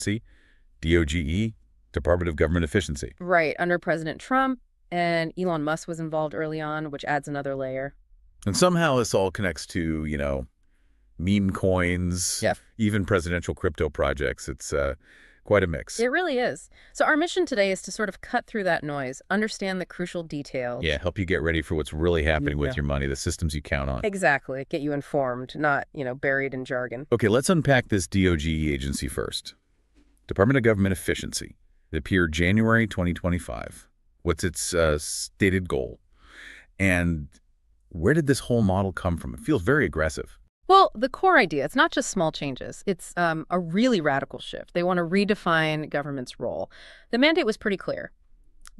See? DOGE, Department of Government Efficiency. Right, under President Trump, and Elon Musk was involved early on, which adds another layer. And somehow this all connects to, meme coins, Yeah. even presidential crypto projects. It's quite a mix. It really is. So our mission today is to sort of cut through that noise, understand the crucial details. Yeah, help you get ready for what's really happening with your money, the systems you count on. Exactly. Get you informed, not, buried in jargon. Okay, let's unpack this DOGE agency first. Department of Government Efficiency. It appeared January 2025. What's its stated goal? And where did this whole model come from? It feels very aggressive. Well, the core idea, it's not just small changes. It's a really radical shift. They want to redefine government's role. The mandate was pretty clear.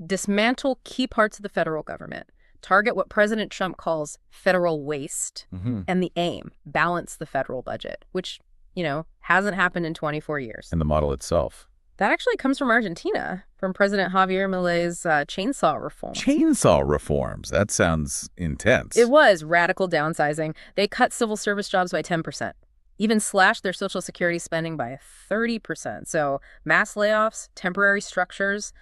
Dismantle key parts of the federal government. Target what President Trump calls federal waste. And the aim, balance the federal budget, which, hasn't happened in 24 years. And the model itself. That actually comes from Argentina, from President Javier Milei's chainsaw reform. Chainsaw reforms. That sounds intense. It was radical downsizing. They cut civil service jobs by 10%, even slashed their Social Security spending by 30%. So mass layoffs, temporary structures,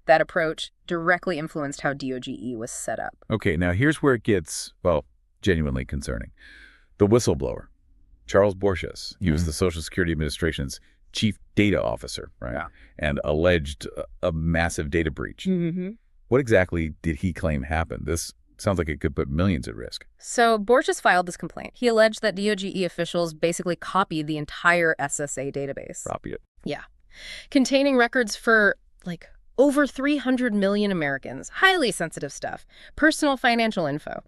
that approach directly influenced how DOGE was set up. Okay, now here's where it gets, genuinely concerning. The whistleblower, Charles Borges. He was the Social Security Administration's chief data officer, right? Yeah. And alleged a massive data breach. What exactly did he claim happened? This sounds like it could put millions at risk. So Borges filed this complaint. He alleged that DOGE officials basically copied the entire SSA database. Copy it. Yeah. Containing records for, over 300 million Americans. Highly sensitive stuff. Personal financial info.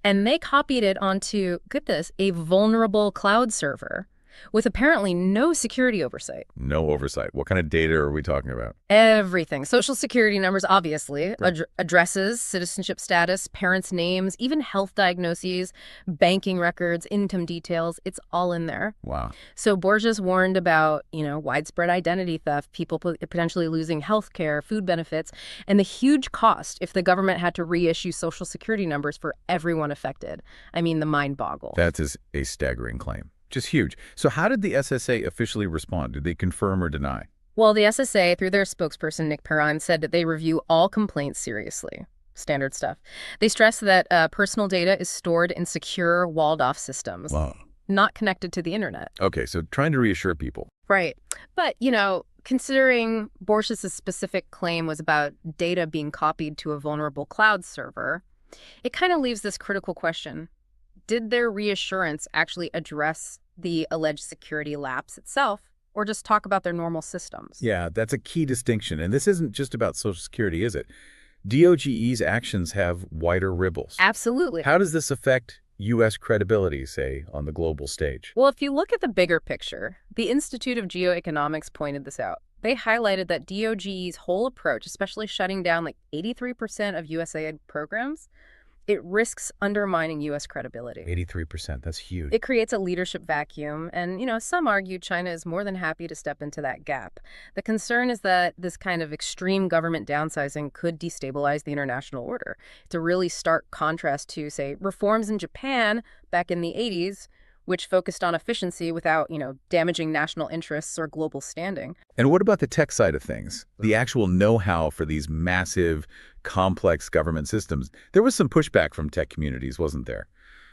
And they copied it onto, get this, a vulnerable cloud server with apparently no security oversight. No oversight. What kind of data are we talking about? Everything. Social security numbers, obviously, addresses, citizenship status, parents' names, even health diagnoses, banking records, income details. It's all in there. Wow. So Borges warned about, widespread identity theft, people potentially losing health care, food benefits, and the huge cost if the government had to reissue Social Security numbers for everyone affected. I mean, the mind boggles. That is a staggering claim. Just huge. So how did the SSA officially respond? Did they confirm or deny? Well, the SSA, through their spokesperson, Nick Perrin, said that they review all complaints seriously. Standard stuff. They stress that personal data is stored in secure, walled-off systems, not connected to the internet. Okay, so trying to reassure people. Right. But, considering Borges' specific claim was about data being copied to a vulnerable cloud server, it kind of leaves this critical question. Did their reassurance actually address the alleged security lapse itself, or just talk about their normal systems? Yeah, that's a key distinction. And this isn't just about Social Security, is it? DOGE's actions have wider ripples. Absolutely. How does this affect U.S. credibility, say, on the global stage? Well, if you look at the bigger picture, the Institute of Geoeconomics pointed this out. They highlighted that DOGE's whole approach, especially shutting down 83% of USAID programs, it risks undermining U.S. credibility. 83%, that's huge. It creates a leadership vacuum, and, some argue China is more than happy to step into that gap. The concern is that this kind of extreme government downsizing could destabilize the international order. It's a really stark contrast to, say, reforms in Japan back in the 80s, which focused on efficiency without, damaging national interests or global standing. And what about the tech side of things? The actual know-how for these massive, complex government systems. There was some pushback from tech communities, wasn't there?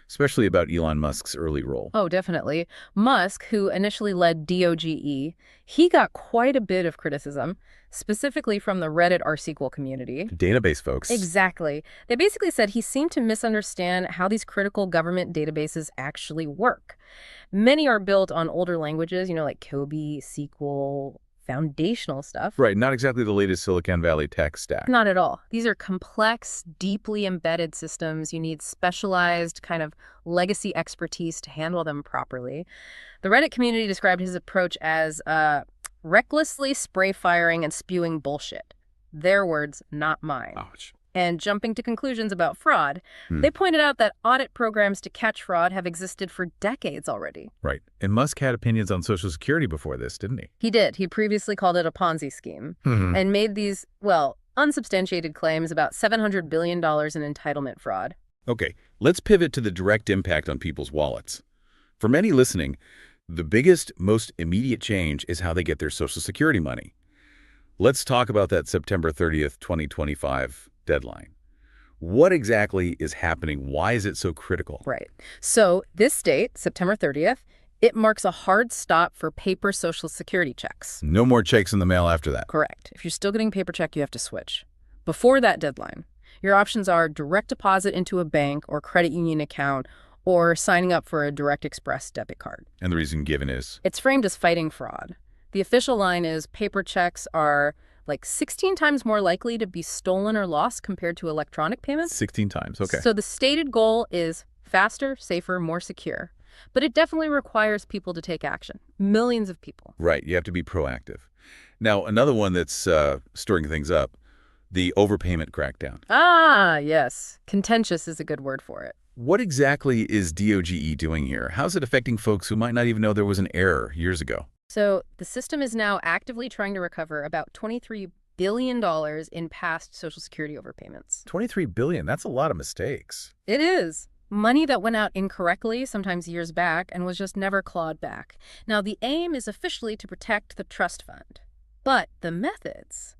Especially about Elon Musk's early role. Oh, definitely. Musk, who initially led DOGE, he got quite a bit of criticism, specifically from the Reddit RSQL community. The database folks. Exactly. They basically said he seemed to misunderstand how these critical government databases actually work. Many are built on older languages, like COBOL, SQL, foundational stuff. Right, not exactly the latest Silicon Valley tech stack. Not at all. These are complex, deeply embedded systems. You need specialized kind of legacy expertise to handle them properly. The Reddit community described his approach as recklessly spray firing and spewing bullshit. Their words, not mine. Ouch. And jumping to conclusions about fraud, they pointed out that audit programs to catch fraud have existed for decades already. Right. And Musk had opinions on Social Security before this, didn't he? He did. He previously called it a Ponzi scheme and made these, unsubstantiated claims about $700 billion in entitlement fraud. Okay, let's pivot to the direct impact on people's wallets. For many listening, The biggest, most immediate change is how they get their Social Security money. Let's talk about that September 30th, 2025 deadline. What exactly is happening? Why is it so critical? Right. So this date, September 30th, it marks a hard stop for paper Social Security checks. No more checks in the mail after that. Correct. If you're still getting paper check, you have to switch. Before that deadline, your options are direct deposit into a bank or credit union account or signing up for a Direct Express debit card. And the reason given is? It's framed as fighting fraud. The official line is paper checks are like 16 times more likely to be stolen or lost compared to electronic payments. 16 times, okay. So the stated goal is faster, safer, more secure. But it definitely requires people to take action. Millions of people. Right, you have to be proactive. Now, another one that's stirring things up, the overpayment crackdown. Ah, yes. Contentious is a good word for it. What exactly is DOGE doing here? How's it affecting folks who might not even know there was an error years ago? So the system is now actively trying to recover about $23 billion in past Social Security overpayments. $23 billion, that's a lot of mistakes. It is. Money that went out incorrectly, sometimes years back, and was just never clawed back. Now, the aim is officially to protect the trust fund. But the methods,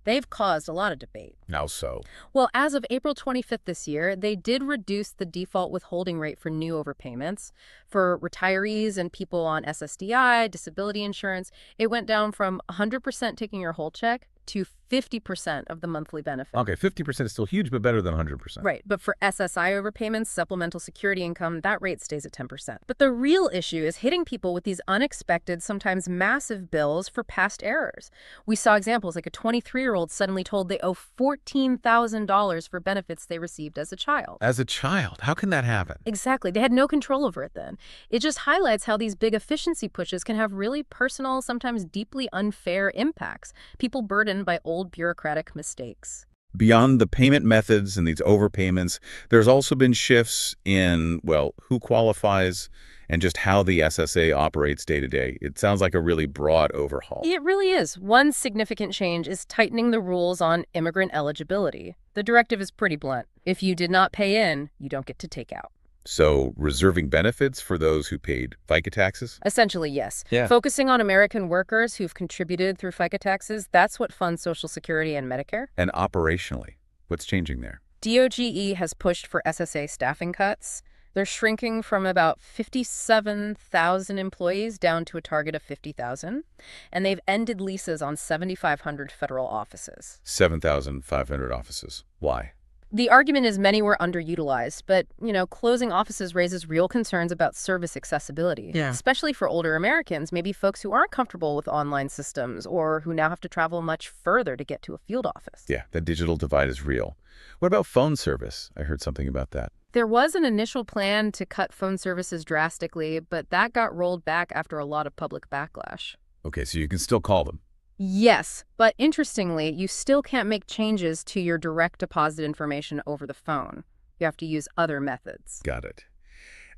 they've caused a lot of debate. How so? Well, as of April 25th this year, they did reduce the default withholding rate for new overpayments. For retirees and people on SSDI, disability insurance, it went down from 100% taking your whole check to 50% of the monthly benefit. Okay, 50% is still huge, but better than 100%. Right, but for SSI overpayments, supplemental security income, that rate stays at 10%. But the real issue is hitting people with these unexpected, sometimes massive bills for past errors. We saw examples like a 23-year-old suddenly told they owe $14,000 for benefits they received as a child. As a child, how can that happen? Exactly. They had no control over it then. It just highlights how these big efficiency pushes can have really personal, sometimes deeply unfair impacts. People burdened by old bureaucratic mistakes. Beyond the payment methods and these overpayments, there's also been shifts in, well, who qualifies and just how the SSA operates day to day. It sounds like a really broad overhaul. It really is. One significant change is tightening the rules on immigrant eligibility. The directive is pretty blunt. If you did not pay in, you don't get to take out. So reserving benefits for those who paid FICA taxes? Essentially, yes. Yeah. Focusing on American workers who've contributed through FICA taxes, that's what funds Social Security and Medicare. And operationally, what's changing there? DOGE has pushed for SSA staffing cuts. They're shrinking from about 57,000 employees down to a target of 50,000. And they've ended leases on 7,500 federal offices. 7,500 offices. Why? The argument is many were underutilized, but, closing offices raises real concerns about service accessibility, especially for older Americans, maybe folks who aren't comfortable with online systems or who now have to travel much further to get to a field office. Yeah, the digital divide is real. What about phone service? I heard something about that. There was an initial plan to cut phone services drastically, but that got rolled back after a lot of public backlash. Okay, so you can still call them. Yes, but interestingly, you still can't make changes to your direct deposit information over the phone. You have to use other methods. Got it.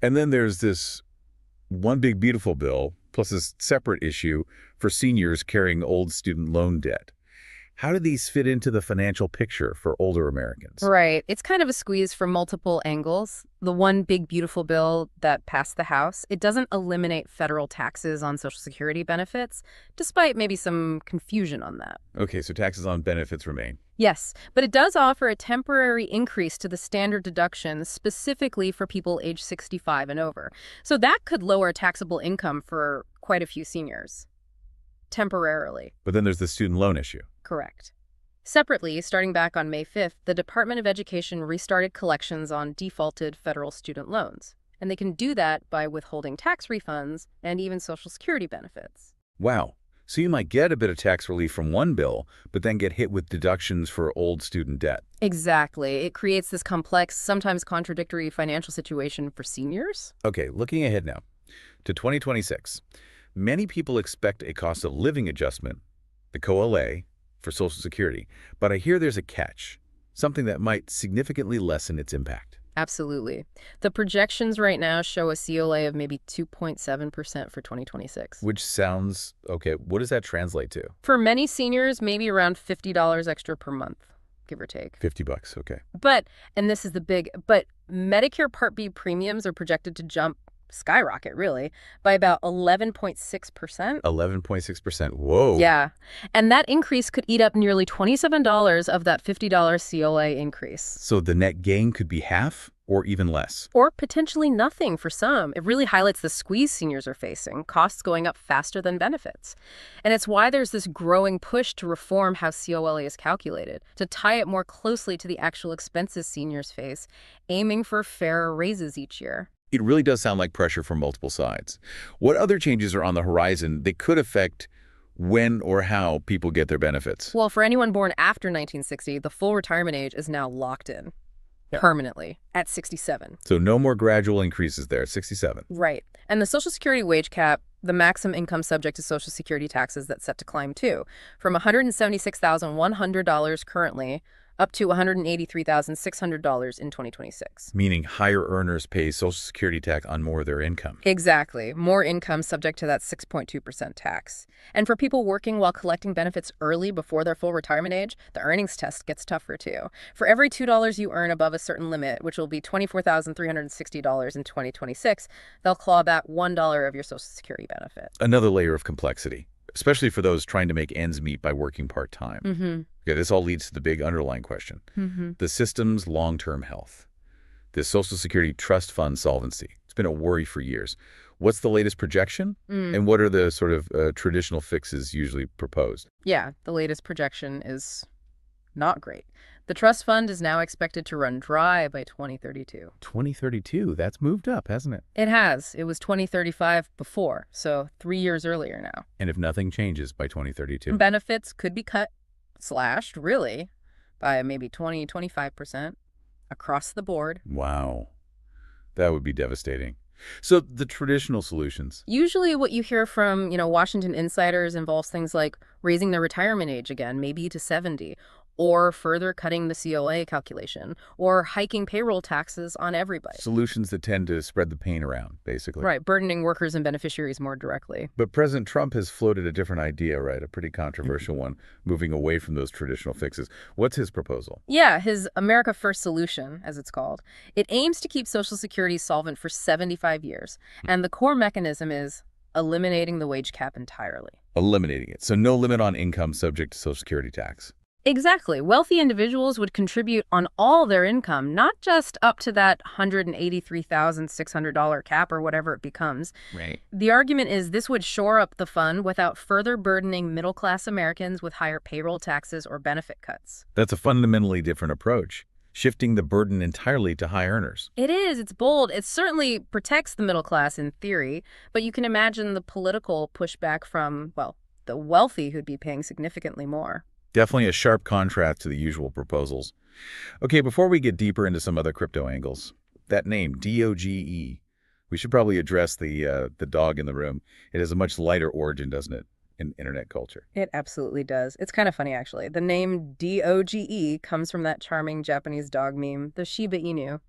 And then there's this one big beautiful bill, plus a separate issue for seniors carrying old student loan debt. How do these fit into the financial picture for older Americans? Right. It's kind of a squeeze from multiple angles. The one big beautiful bill that passed the House, it doesn't eliminate federal taxes on Social Security benefits, despite maybe some confusion on that. Okay, so taxes on benefits remain. Yes, but it does offer a temporary increase to the standard deduction specifically for people age 65 and over. So that could lower taxable income for quite a few seniors. Temporarily. But then there's the student loan issue. Correct. Separately, starting back on May 5th, the Department of Education restarted collections on defaulted federal student loans. And they can do that by withholding tax refunds and even Social Security benefits. Wow. So you might get a bit of tax relief from one bill, but then get hit with deductions for old student debt. Exactly. It creates this complex, sometimes contradictory financial situation for seniors. Okay, looking ahead now to 2026. Many people expect a cost of living adjustment, the COLA, for Social Security, but I hear there's a catch, something that might significantly lessen its impact. Absolutely. The projections right now show a COLA of maybe 2.7% for 2026. Which sounds, okay, what does that translate to? For many seniors, maybe around $50 extra per month, give or take. $50, okay. But, and this is the big, but Medicare Part B premiums are projected to jump skyrocket, really, by about 11.6%. 11.6%. Whoa. Yeah. And that increase could eat up nearly $27 of that $50 COA increase. So the net gain could be half or even less. Or potentially nothing for some. It really highlights the squeeze seniors are facing, costs going up faster than benefits. And it's why there's this growing push to reform how COLA is calculated, to tie it more closely to the actual expenses seniors face, aiming for fairer raises each year. It really does sound like pressure from multiple sides. What other changes are on the horizon that could affect when or how people get their benefits? Well, for anyone born after 1960, the full retirement age is now locked in. Permanently at 67. So no more gradual increases there, 67. Right. And the Social Security wage cap, the maximum income subject to Social Security taxes, that's set to climb too, from $176,100 currently up to $183,600 in 2026. Meaning higher earners pay Social Security tax on more of their income. Exactly. More income subject to that 6.2% tax. And for people working while collecting benefits early before their full retirement age, the earnings test gets tougher too. For every $2 you earn above a certain limit, which will be $24,360 in 2026, they'll claw back $1 of your Social Security benefit. Another layer of complexity, especially for those trying to make ends meet by working part-time. Okay, this all leads to the big underlying question. The system's long-term health. The Social Security trust fund solvency. It's been a worry for years. What's the latest projection? And what are the sort of traditional fixes usually proposed? Yeah, the latest projection is not great. The trust fund is now expected to run dry by 2032. 2032, that's moved up, hasn't it? It has. It was 2035 before, so 3 years earlier now. And if nothing changes by 2032? Benefits could be cut, slashed, really, by maybe 20-25% across the board. Wow. That would be devastating. So the traditional solutions. Usually what you hear from, Washington insiders involves things like raising the retirement age again, maybe to 70, or further cutting the COA calculation, or hiking payroll taxes on everybody. Solutions that tend to spread the pain around, basically. Right, burdening workers and beneficiaries more directly. But President Trump has floated a different idea, right? A pretty controversial one, moving away from those traditional fixes. What's his proposal? Yeah, his America First solution, as it's called. It aims to keep Social Security solvent for 75 years. And the core mechanism is eliminating the wage cap entirely. Eliminating it. So no limit on income subject to Social Security tax. Exactly. Wealthy individuals would contribute on all their income, not just up to that $183,600 cap or whatever it becomes. Right. The argument is this would shore up the fund without further burdening middle-class Americans with higher payroll taxes or benefit cuts. That's a fundamentally different approach, shifting the burden entirely to high earners. It is. It's bold. It certainly protects the middle class in theory, but you can imagine the political pushback from, the wealthy who'd be paying significantly more. Definitely a sharp contrast to the usual proposals. Okay, before we get deeper into some other crypto angles, that name, DOGE, we should probably address the dog in the room. It has a much lighter origin, doesn't it, in internet culture? It absolutely does. It's kind of funny, actually. The name DOGE comes from that charming Japanese dog meme, the Shiba Inu,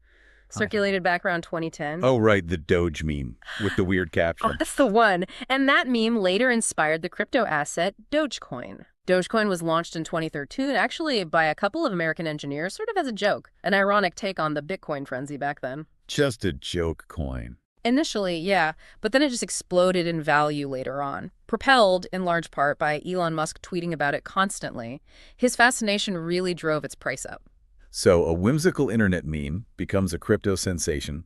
circulated back around 2010. Oh, right, the Doge meme with the weird caption. Oh, that's the one. And that meme later inspired the crypto asset Dogecoin. Dogecoin was launched in 2013, actually by a couple of American engineers, sort of as a joke, an ironic take on the Bitcoin frenzy back then. Just a joke coin. Initially, yeah, but then it just exploded in value later on, propelled in large part by Elon Musk tweeting about it constantly. His fascination really drove its price up. So a whimsical internet meme becomes a crypto sensation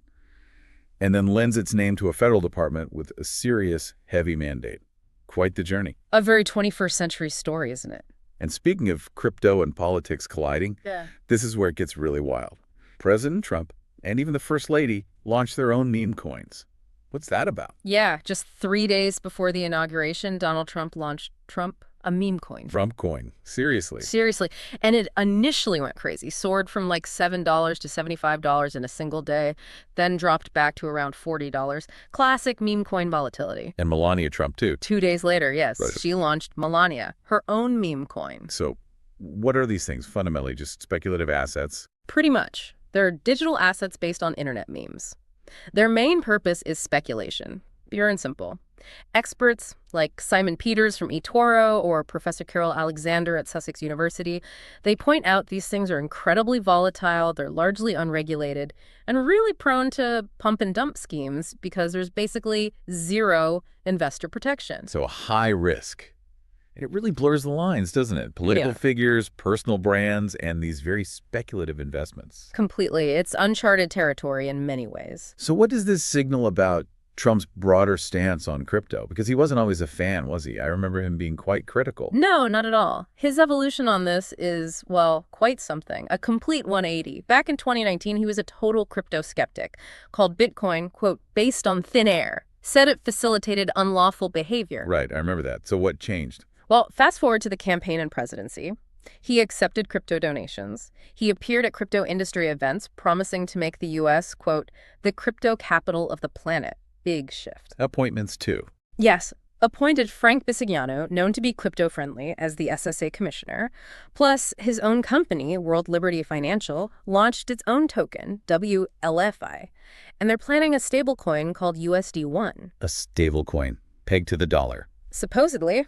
and then lends its name to a federal department with a serious, heavy mandate. Quite the journey. A very 21st century story, isn't it? And speaking of crypto and politics colliding, this is where it gets really wild. President Trump and even the First Lady launched their own meme coins. What's that about? Yeah, just 3 days before the inauguration, Donald Trump launched a meme coin. Trump coin. Seriously. Seriously. And it initially went crazy, soared from like $7 to $75 in a single day, then dropped back to around $40. Classic meme coin volatility. And Melania Trump, too. 2 days later, yes, Right. She launched Melania, her own meme coin. So what are these things? Fundamentally, just speculative assets? Pretty much. They're digital assets based on internet memes. Their main purpose is speculation, pure and simple. Experts like Simon Peters from eToro or Professor Carol Alexander at Sussex University, they point out these things are incredibly volatile, they're largely unregulated, and really prone to pump and dump schemes because there's basically zero investor protection. So a high risk. And it really blurs the lines, doesn't it? Political Yeah. figures, personal brands, and these very speculative investments. Completely. It's uncharted territory in many ways. So what does this signal about Trump's broader stance on crypto? Because he wasn't always a fan, was he? I remember him being quite critical. No, not at all. His evolution on this is, well, quite something. A complete 180. Back in 2019, he was a total crypto skeptic, called Bitcoin, quote, based on thin air. Said it facilitated unlawful behavior. Right, I remember that. So what changed? Well, fast forward to the campaign and presidency. He accepted crypto donations. He appeared at crypto industry events, promising to make the U.S., quote, the crypto capital of the planet. Big shift. Appointments, too. Yes, appointed Frank Bisignano, known to be crypto-friendly, as the SSA commissioner. Plus, his own company, World Liberty Financial, launched its own token, WLFI. And they're planning a stablecoin called USD1. A stablecoin, pegged to the dollar. Supposedly.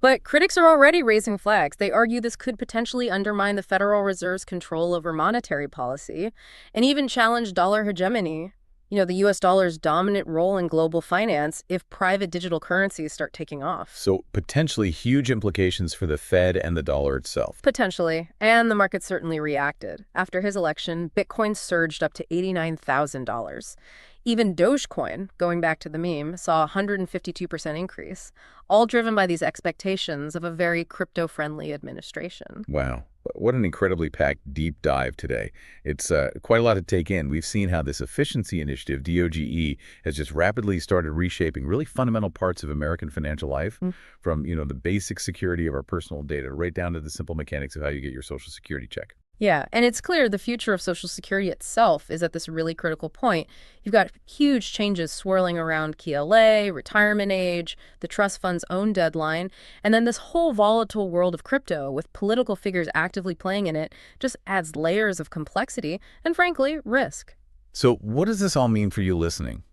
But critics are already raising flags. They argue this could potentially undermine the Federal Reserve's control over monetary policy and even challenge dollar hegemony. You know, the U.S. dollar's dominant role in global finance if private digital currencies start taking off. So potentially huge implications for the Fed and the dollar itself. Potentially. And the market certainly reacted. After his election, Bitcoin surged up to $89,000. Even Dogecoin, going back to the meme, saw a 152% increase, all driven by these expectations of a very crypto-friendly administration. Wow. What an incredibly packed deep dive today. It's quite a lot to take in. We've seen how this efficiency initiative, DOGE, has just rapidly started reshaping really fundamental parts of American financial life, from, the basic security of our personal data right down to the simple mechanics of how you get your Social Security check. Yeah, and it's clear the future of Social Security itself is at this really critical point. You've got huge changes swirling around KLA, retirement age, the trust fund's own deadline, and then this whole volatile world of crypto with political figures actively playing in it just adds layers of complexity and, frankly, risk. So what does this all mean for you listening?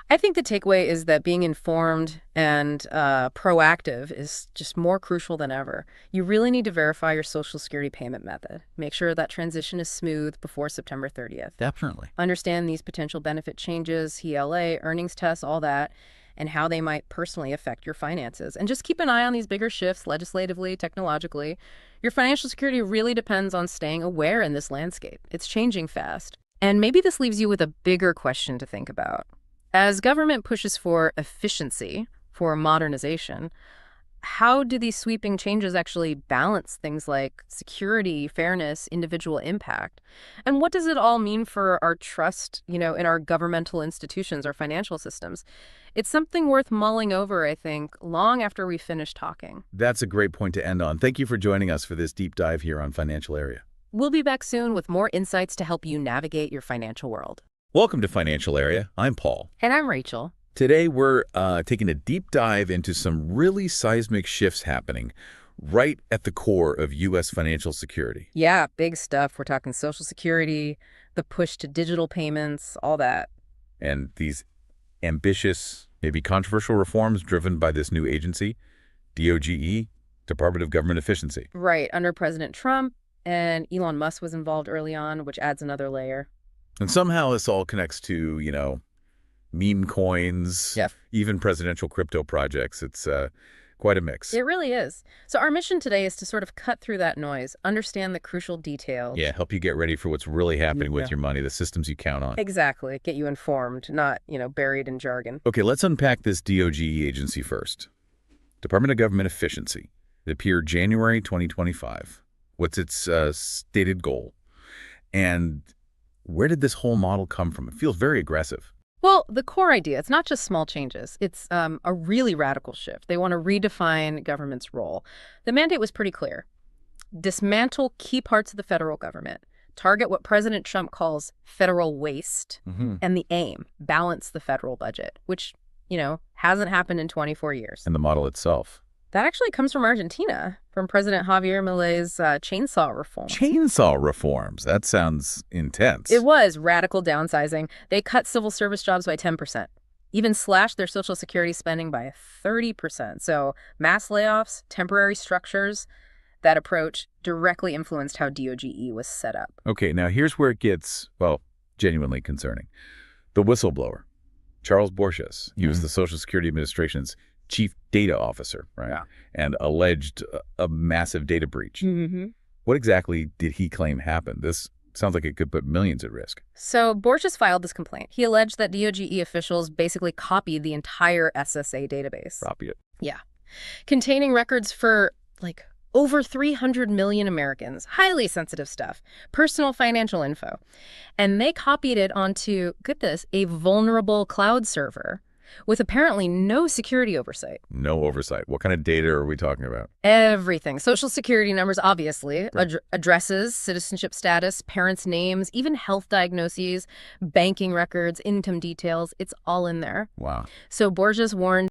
I think the takeaway is that being informed and proactive is just more crucial than ever. You really need to verify your Social Security payment method. Make sure that transition is smooth before September 30th. Definitely. Understand these potential benefit changes, HLA, earnings tests, all that, and how they might personally affect your finances. And just keep an eye on these bigger shifts legislatively, technologically. Your financial security really depends on staying aware in this landscape. It's changing fast. And maybe this leaves you with a bigger question to think about. As government pushes for efficiency, for modernization, how do these sweeping changes actually balance things like security, fairness, individual impact? And what does it all mean for our trust, in our governmental institutions, our financial systems? It's something worth mulling over, I think, long after we finish talking. That's a great point to end on. Thank you for joining us for this deep dive here on Financial Area. We'll be back soon with more insights to help you navigate your financial world. Welcome to Financial Area. I'm Paul. And I'm Rachel. Today, we're taking a deep dive into some really seismic shifts happening right at the core of U.S. financial security. Yeah, big stuff. We're talking Social Security, the push to digital payments, all that. And these ambitious, maybe controversial reforms driven by this new agency, DOGE, Department of Government Efficiency. Right, under President Trump, and Elon Musk was involved early on, which adds another layer. And somehow this all connects to, meme coins, even presidential crypto projects. It's quite a mix. It really is. So our mission today is to sort of cut through that noise, understand the crucial details. Yeah, help you get ready for what's really happening with your money, the systems you count on. Exactly. Get you informed, not, buried in jargon. Okay, let's unpack this DOGE agency first. Department of Government Efficiency. It appeared January 2025. What's its stated goal? And where did this whole model come from? It feels very aggressive. Well, the core idea, it's not just small changes. It's a really radical shift. They want to redefine government's role. The mandate was pretty clear. Dismantle key parts of the federal government. Target what President Trump calls federal waste. And the aim, balance the federal budget, which, hasn't happened in 24 years. And the model itself. That actually comes from Argentina, from President Javier Milei's chainsaw reform. Chainsaw reforms? That sounds intense. It was radical downsizing. They cut civil service jobs by 10%. even slashed their Social Security spending by 30%. So mass layoffs, temporary structures, that approach directly influenced how DOGE was set up. Okay, now here's where it gets, well, genuinely concerning. The whistleblower, Charles Borges, he was the Social Security Administration's chief data officer, right? Yeah. And alleged a massive data breach. Mm-hmm. What exactly did he claim happened? This sounds like it could put millions at risk. So Borges filed this complaint. He alleged that DOGE officials basically copied the entire SSA database. Copy it. Yeah. Containing records for, like, over 300 million Americans. Highly sensitive stuff. Personal financial info. And they copied it onto, get this, a vulnerable cloud server with apparently no security oversight. No oversight. What kind of data are we talking about? Everything. Social security numbers, obviously. Right. Addresses, citizenship status, parents' names, even health diagnoses, banking records, income details. It's all in there. Wow. So Borges warned